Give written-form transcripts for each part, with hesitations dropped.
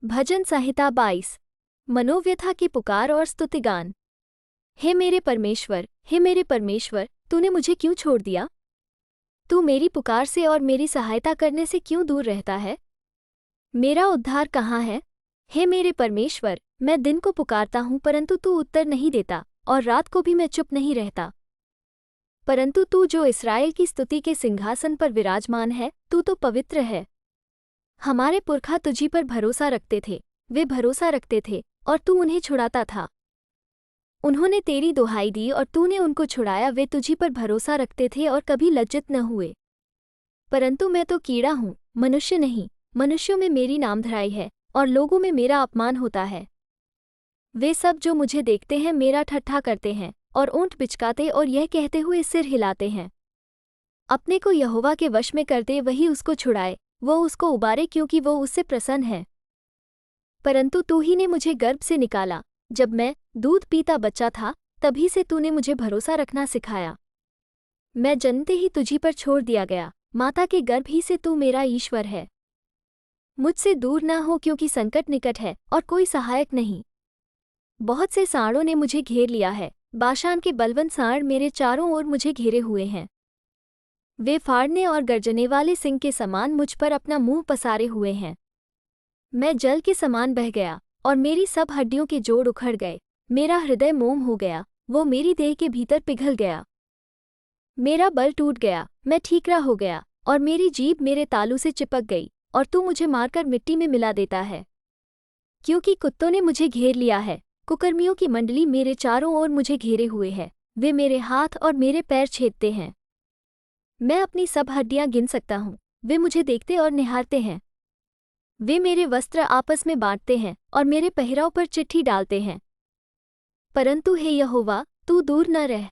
भजन संहिता 22। मनोव्यथा की पुकार और स्तुतिगान। हे मेरे परमेश्वर, तूने मुझे क्यों छोड़ दिया? तू मेरी पुकार से और मेरी सहायता करने से क्यों दूर रहता है? मेरा उद्धार कहाँ है? हे मेरे परमेश्वर, मैं दिन को पुकारता हूँ परंतु तू उत्तर नहीं देता, और रात को भी मैं चुप नहीं रहता। परंतु तू जो इस्राएल की स्तुति के सिंहासन पर विराजमान है, तू तो पवित्र है। हमारे पुरखा तुझी पर भरोसा रखते थे, वे भरोसा रखते थे और तू उन्हें छुड़ाता था। उन्होंने तेरी दुहाई दी और तूने उनको छुड़ाया। वे तुझी पर भरोसा रखते थे और कभी लज्जित न हुए। परंतु मैं तो कीड़ा हूँ, मनुष्य नहीं। मनुष्यों में मेरी नामधराई है और लोगों में मेरा अपमान होता है। वे सब जो मुझे देखते हैं मेरा ठट्ठा करते हैं और ओंठ बिचकाते और यह कहते हुए सिर हिलाते हैं। अपने को यहोवा के वश में कर दे, वही उसको छुड़ाए, वो उसको उबारे क्योंकि वो उससे प्रसन्न है। परंतु तू ही ने मुझे गर्भ से निकाला, जब मैं दूध पीता बच्चा था तभी से तूने मुझे भरोसा रखना सिखाया। मैं जन्मते ही तुझी पर छोड़ दिया गया, माता के गर्भ ही से तू मेरा ईश्वर है। मुझसे दूर न हो क्योंकि संकट निकट है और कोई सहायक नहीं। बहुत से सांडों ने मुझे घेर लिया है, बाशान के बलवंत सांड मेरे चारों ओर मुझे घेरे हुए हैं। वे फाड़ने और गर्जने वाले सिंह के समान मुझ पर अपना मुंह पसारे हुए हैं। मैं जल के समान बह गया और मेरी सब हड्डियों के जोड़ उखड़ गए। मेरा हृदय मोम हो गया, वो मेरी देह के भीतर पिघल गया। मेरा बल टूट गया, मैं ठीकरा हो गया और मेरी जीभ मेरे तालू से चिपक गई, और तू मुझे मारकर मिट्टी में मिला देता है। क्योंकि कुत्तों ने मुझे घेर लिया है, कुकर्मियों की मंडली मेरे चारों ओर मुझे घेरे हुए है। वे मेरे हाथ और मेरे पैर छेदते हैं। मैं अपनी सब हड्डियां गिन सकता हूँ, वे मुझे देखते और निहारते हैं। वे मेरे वस्त्र आपस में बांटते हैं और मेरे पहराव पर चिट्ठी डालते हैं। परंतु हे यहोवा, तू दूर न रह।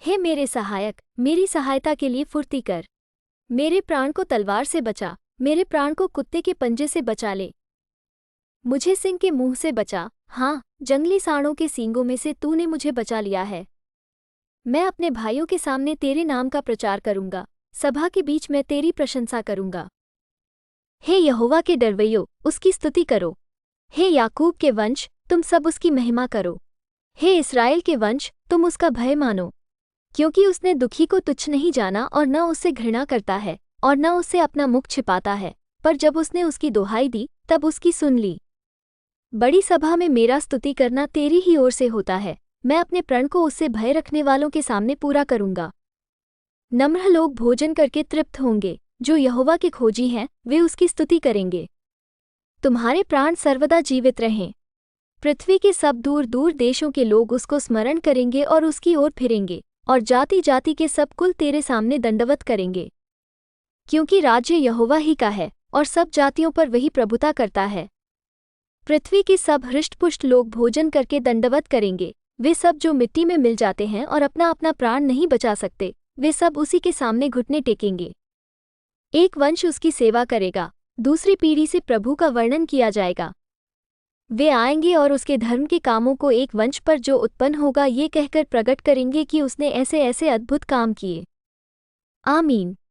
हे मेरे सहायक, मेरी सहायता के लिए फुर्ती कर। मेरे प्राण को तलवार से बचा, मेरे प्राण को कुत्ते के पंजे से बचा ले। मुझे सिंह के मुंह से बचा, हाँ, जंगली सांडों के सींगों में से तूने मुझे बचा लिया है। मैं अपने भाइयों के सामने तेरे नाम का प्रचार करूंगा, सभा के बीच मैं तेरी प्रशंसा करूंगा। हे यहोवा के डरवैयो, उसकी स्तुति करो। हे याकूब के वंश, तुम सब उसकी महिमा करो। हे इस्राएल के वंश, तुम उसका भय मानो। क्योंकि उसने दुखी को तुच्छ नहीं जाना और न उससे घृणा करता है और न उससे अपना मुख छिपाता है, पर जब उसने उसकी दुहाई दी तब उसकी सुन ली। बड़ी सभा में मेरा स्तुति करना तेरी ही ओर से होता है। मैं अपने प्रण को उससे भय रखने वालों के सामने पूरा करूंगा। नम्र लोग भोजन करके तृप्त होंगे, जो यहोवा के खोजी हैं वे उसकी स्तुति करेंगे। तुम्हारे प्राण सर्वदा जीवित रहें। पृथ्वी के सब दूर दूर देशों के लोग उसको स्मरण करेंगे और उसकी ओर फिरेंगे, और जाति जाति के सब कुल तेरे सामने दंडवत करेंगे। क्योंकि राज्य यहोवा ही का है और सब जातियों पर वही प्रभुता करता है। पृथ्वी के सब हृष्टपुष्ट लोग भोजन करके दंडवत करेंगे। वे सब जो मिट्टी में मिल जाते हैं और अपना अपना प्राण नहीं बचा सकते, वे सब उसी के सामने घुटने टेकेंगे। एक वंश उसकी सेवा करेगा, दूसरी पीढ़ी से प्रभु का वर्णन किया जाएगा। वे आएंगे और उसके धर्म के कामों को एक वंश पर जो उत्पन्न होगा ये कहकर प्रकट करेंगे कि उसने ऐसे ऐसे अद्भुत काम किए। आमीन।